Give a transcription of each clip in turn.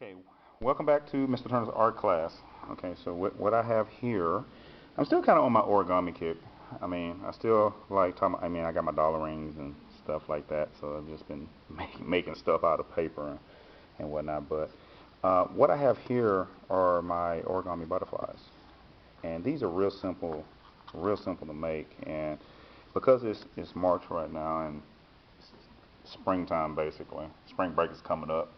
Okay, welcome back to Mr. Turner's art class. Okay, so what I have here, I'm still kind of on my origami kick. I mean, I still like talking. I got my dollar rings and stuff like that, so I've just been making stuff out of paper and whatnot. But what I have here are my origami butterflies, and these are real simple to make. And because it's March right now and springtime basically, spring break is coming up.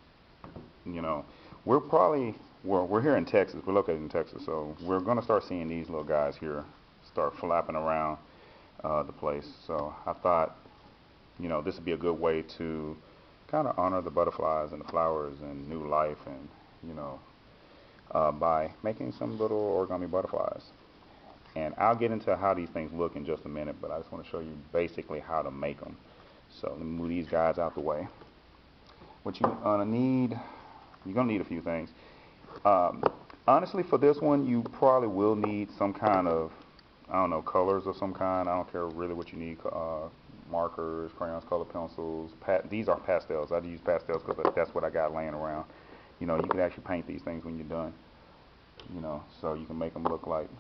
You know, we're probably we're here in Texas. We're located in Texas, so we're gonna start seeing these little guys here start flapping around the place. So I thought, this would be a good way to kind of honor the butterflies and the flowers and new life, and by making some little origami butterflies. And I'll get into how these things look in just a minute, but I just want to show you basically how to make them. So let me move these guys out the way. What you're gonna need a few things. Honestly, for this one, you probably will need some kind of, I don't know, colors of some kind. I don't care really what you need. Markers, crayons, color pencils. These are pastels. I use pastels because that's what I got laying around. You can actually paint these things when you're done. So you can make them look like,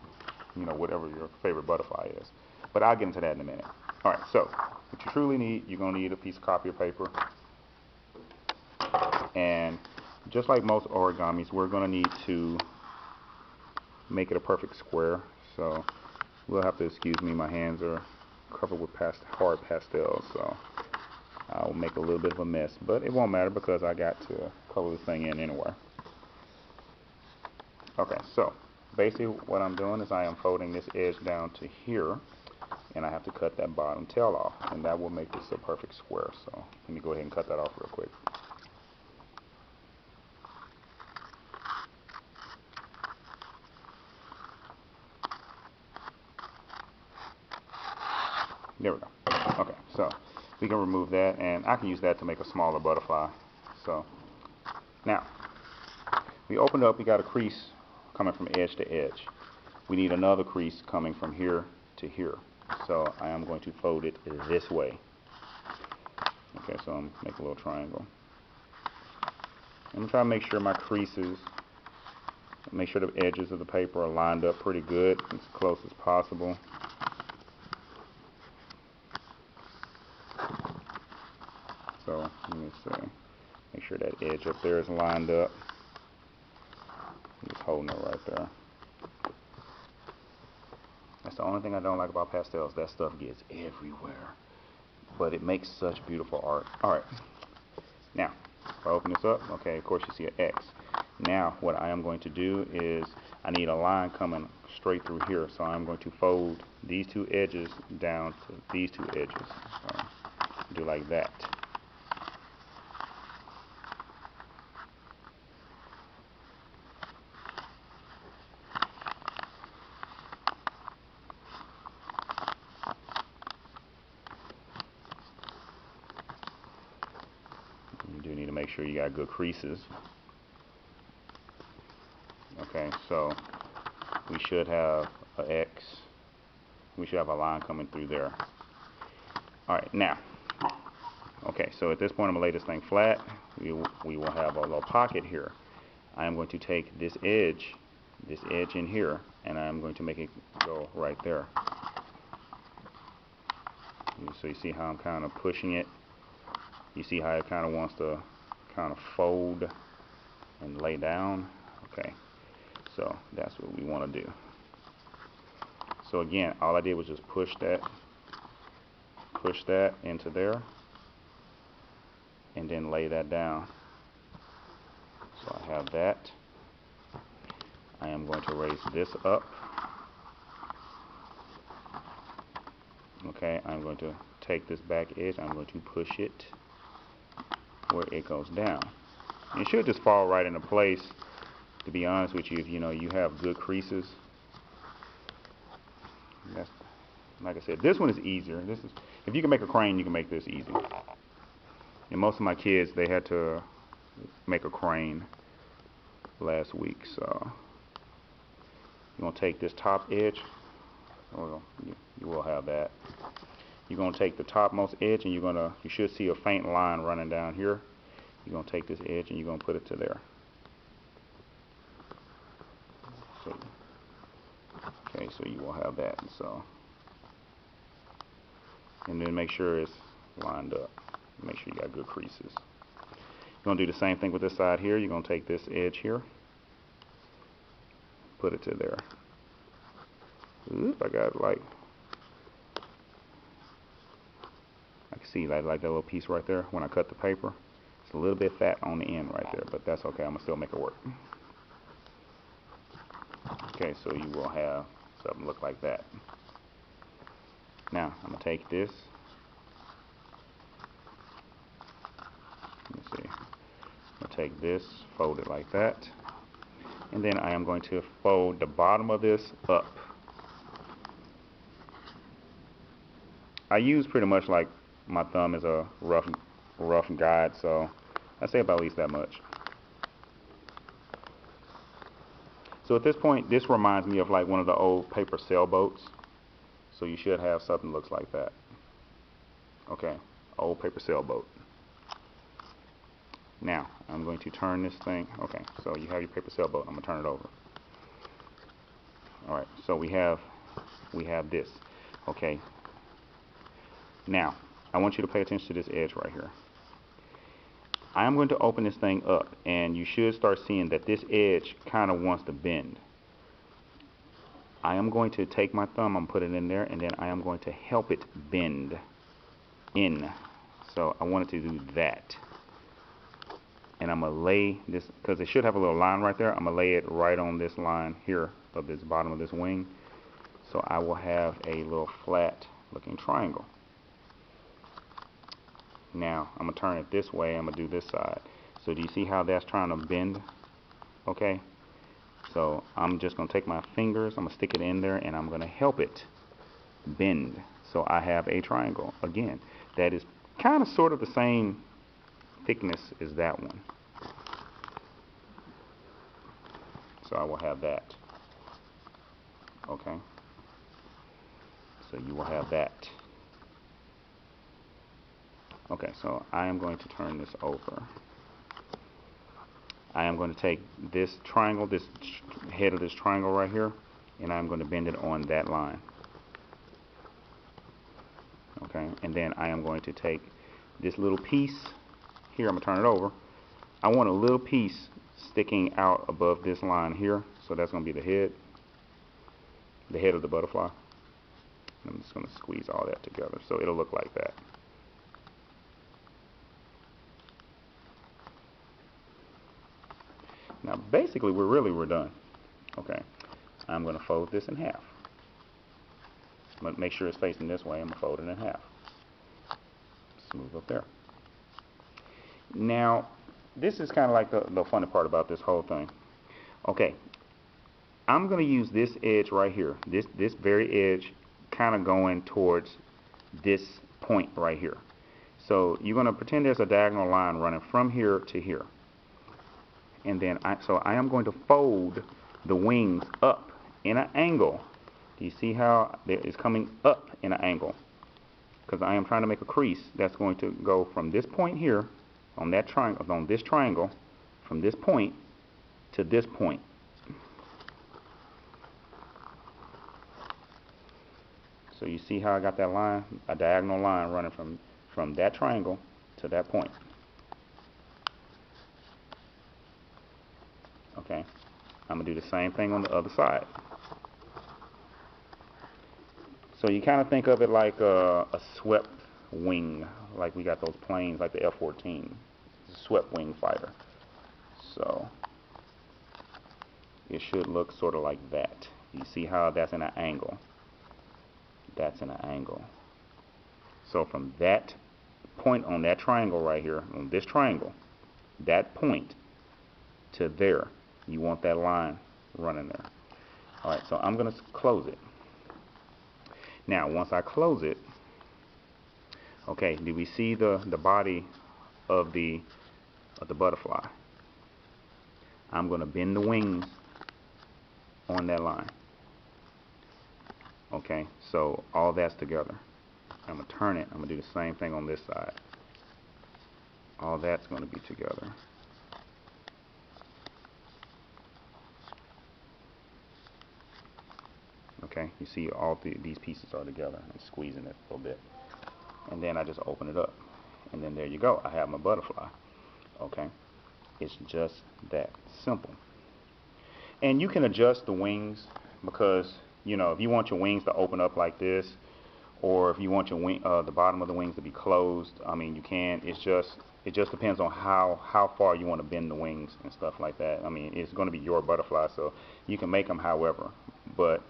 whatever your favorite butterfly is. But I'll get into that in a minute. All right. So what you truly need, you're gonna need a piece of copier paper. And just like most origamis, we're going to need to make it a perfect square. So we'll have to excuse me, my hands are covered with hard pastels, so I'll make a little bit of a mess, but it won't matter because I got to color this thing in anyway. Okay, so basically what I'm doing is I am folding this edge down to here, and I have to cut that bottom tail off, and that will make this a perfect square. So let me go ahead and cut that off real quick. There we go. Okay, so we can remove that, and I can use that to make a smaller butterfly. So now we open up, we got a crease coming from edge to edge. We need another crease coming from here to here. So I am going to fold it this way. Okay, so I'm make a little triangle. I'm gonna try to make sure my creases, make sure the edges of the paper are lined up pretty good, as close as possible. So let me see. Make sure that edge up there is lined up. I'm just holding it right there. That's the only thing I don't like about pastels. That stuff gets everywhere. But it makes such beautiful art. Alright. Now, if I open this up, okay, of course you see an X. Now, what I am going to do is I need a line coming straight through here. So I'm going to fold these two edges down to these two edges. So do like that. You do need to make sure you got good creases. Okay, so we should have an X. We should have a line coming through there. Alright, now, okay, so at this point I'm going to lay this thing flat. We will have a little pocket here. I am going to take this edge in here, and I'm going to make it go right there. So you see how I'm kind of pushing it. You see how it kind of wants to kind of fold and lay down. Okay, so that's what we want to do. So again, all I did was just push that into there, and then lay that down. So I have that. I am going to raise this up. Okay, I'm going to take this back edge, I'm going to push it where it goes down. It should just fall right into place, to be honest with you, if you have good creases. That's, like I said, this one is easier. If you can make a crane, you can make this easy. And most of my kids, they had to make a crane last week. So you're gonna take this top edge. Well, you will have that. You're gonna take the topmost edge, and you should see a faint line running down here. You're gonna take this edge and you're gonna put it to there. So, okay, so you will have that. So, and then make sure it's lined up. Make sure you got good creases. You're going to do the same thing with this side here. You're going to take this edge here, put it to there. Oop, I got like, I can see like that little piece right there when I cut the paper. It's a little bit fat on the end right there, but that's okay. I'm going to still make it work. Okay, so you will have something look like that. Now, I'm going to take this. Let me see. I'm going to take this, fold it like that. And then I am going to fold the bottom of this up. I use pretty much like my thumb is a rough guide, so I say about at least that much. So at this point, this reminds me of like one of the old paper sailboats. So you should have something that looks like that. Okay, old paper sailboat. Now, I'm going to turn this thing. Okay, so you have your paper sailboat. I'm going to turn it over. Alright, so we have this. Okay. Now, I want you to pay attention to this edge right here. I am going to open this thing up, and you should start seeing that this edge kind of wants to bend. I am going to take my thumb, I'm going to put it in there, and then I am going to help it bend in. So I want it to do that. And I'm going to lay this, because it should have a little line right there, I'm going to lay it right on this line here of this bottom of this wing. So I will have a little flat looking triangle. Now I'm going to turn it this way, I'm going to do this side. So do you see how that's trying to bend? Okay. So I'm just going to take my fingers, I'm going to stick it in there, and I'm going to help it bend. So I have a triangle. Again, that is kind of sort of the same thickness as that one. So I will have that. Okay. So you will have that. Okay, so I am going to turn this over. I am going to take this triangle, this head of this triangle right here, and I'm going to bend it on that line. Okay, and then I am going to take this little piece here, I'm going to turn it over. I want a little piece sticking out above this line here, so that's going to be the head of the butterfly. I'm just going to squeeze all that together so it'll look like that. Now basically we're done. Okay, I'm going to fold this in half. I'm going to make sure it's facing this way. I'm going to fold it in half. Smooth up there. Now this is kind of like the funny part about this whole thing. Okay, I'm going to use this edge right here, this very edge, kind of going towards this point right here. So you're going to pretend there's a diagonal line running from here to here. And then I am going to fold the wings up in an angle. Do you see how it's coming up in an angle? Because I am trying to make a crease that's going to go from this point here on that triangle, on this triangle, from this point to this point. So you see how I got that line, a diagonal line running from that triangle to that point. Okay, I'm going to do the same thing on the other side. So you kind of think of it like a swept wing, like we got those planes like the F-14, swept wing fighter. So it should look sort of like that. You see how that's in an angle? That's in an angle. So from that point on that triangle right here, on this triangle, that point to there, you want that line running there. Alright, so I'm going to close it. Now, once I close it, okay, do we see the body of the butterfly? I'm going to bend the wings on that line. Okay, so all that's together. I'm going to turn it. I'm going to do the same thing on this side. All that's going to be together. Okay, you see all these pieces are together. I'm squeezing it a little bit, and then I just open it up, and then there you go. I have my butterfly. Okay, it's just that simple. And you can adjust the wings because, you know, if you want your wings to open up like this, or if you want your the bottom of the wings to be closed, I mean, you can. It just depends on how far you want to bend the wings and stuff like that. I mean, it's going to be your butterfly, so you can make them however. But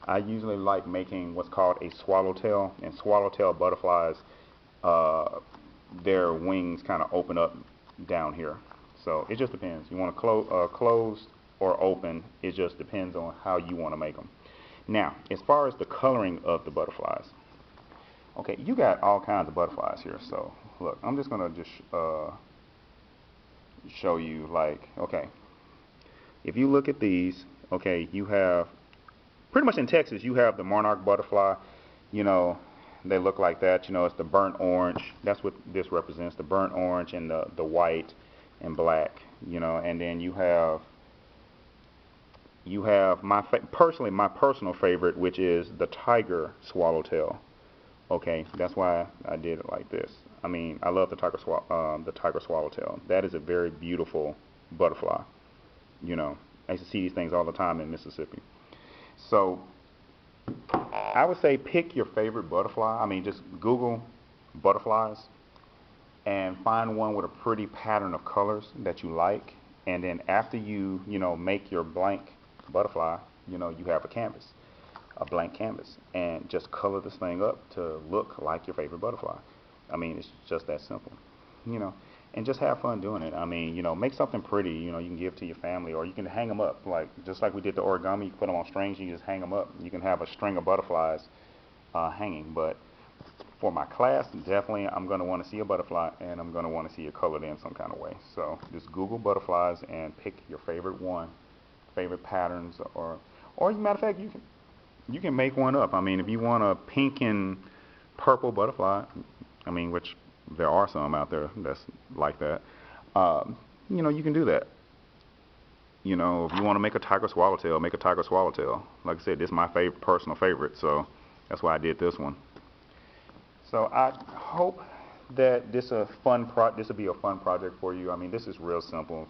I usually like making what's called a swallowtail, and swallowtail butterflies, their wings kind of open up down here. So it just depends. You want to closed or open. It just depends on how you want to make them. Now, as far as the coloring of the butterflies, okay, you got all kinds of butterflies here. So look, I'm just gonna just show you, like, okay, if you look at these, okay, you have pretty much in Texas, you have the monarch butterfly. You know, they look like that. You know, it's the burnt orange. That's what this represents, the burnt orange and the white and black. You know, and then you have my personal favorite, which is the tiger swallowtail. Okay, that's why I did it like this. I mean, I love the tiger swallowtail. That is a very beautiful butterfly. You know, I used to see these things all the time in Mississippi. So I would say pick your favorite butterfly. I mean, just Google butterflies and find one with a pretty pattern of colors that you like. And then after you make your blank butterfly, you have a blank canvas, and just color this thing up to look like your favorite butterfly. I mean, it's just that simple, and just have fun doing it. I mean, make something pretty, you can give to your family, or you can hang them up, just like we did the origami. You put them on strings, you just hang them up. You can have a string of butterflies hanging. But for my class, definitely I'm going to want to see a butterfly, and I'm going to want to see it colored in some kind of way. So just Google butterflies and pick your favorite one, favorite patterns, or matter of fact, you can make one up. I mean, if you want a pink and purple butterfly, I mean, which there are some out there that's like that, you can do that. If you want to make a tiger swallowtail, make a tiger swallowtail. Like I said, this is my personal favorite, so that's why I did this one. So I hope that this will be a fun project for you. I mean, this is real simple.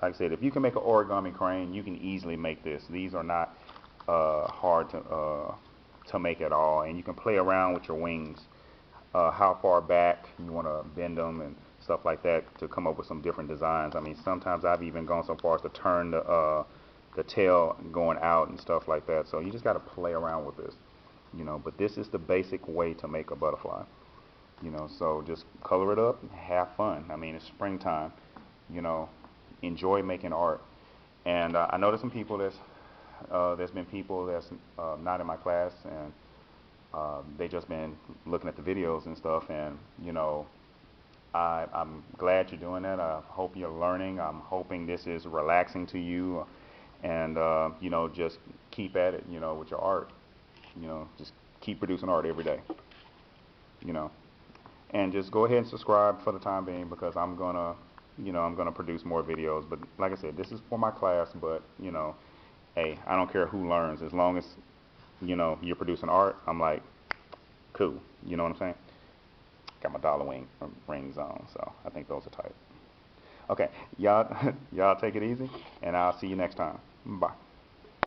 Like I said, if you can make an origami crane, you can easily make this. These are not hard to make at all, and you can play around with your wings, how far back you want to bend them and stuff like that to come up with some different designs. I mean, sometimes I've even gone so far as to turn the tail going out and stuff like that. So you just got to play around with this, but this is the basic way to make a butterfly. So just color it up and have fun. I mean, it's springtime. Enjoy making art. And I know there's some people there's been people that's not in my class, and they just been looking at the videos and stuff, and I'm glad you're doing that. I hope you're learning. I'm hoping this is relaxing to you, and just keep at it, with your art. Just keep producing art every day. And just go ahead and subscribe for the time being, because I'm gonna produce more videos. But like I said, this is for my class, but hey, I don't care who learns, as long as you're producing art. I'm like, cool. You know what I'm saying? Got my dollar rings on, so I think those are tight. Okay, y'all take it easy, and I'll see you next time. Bye.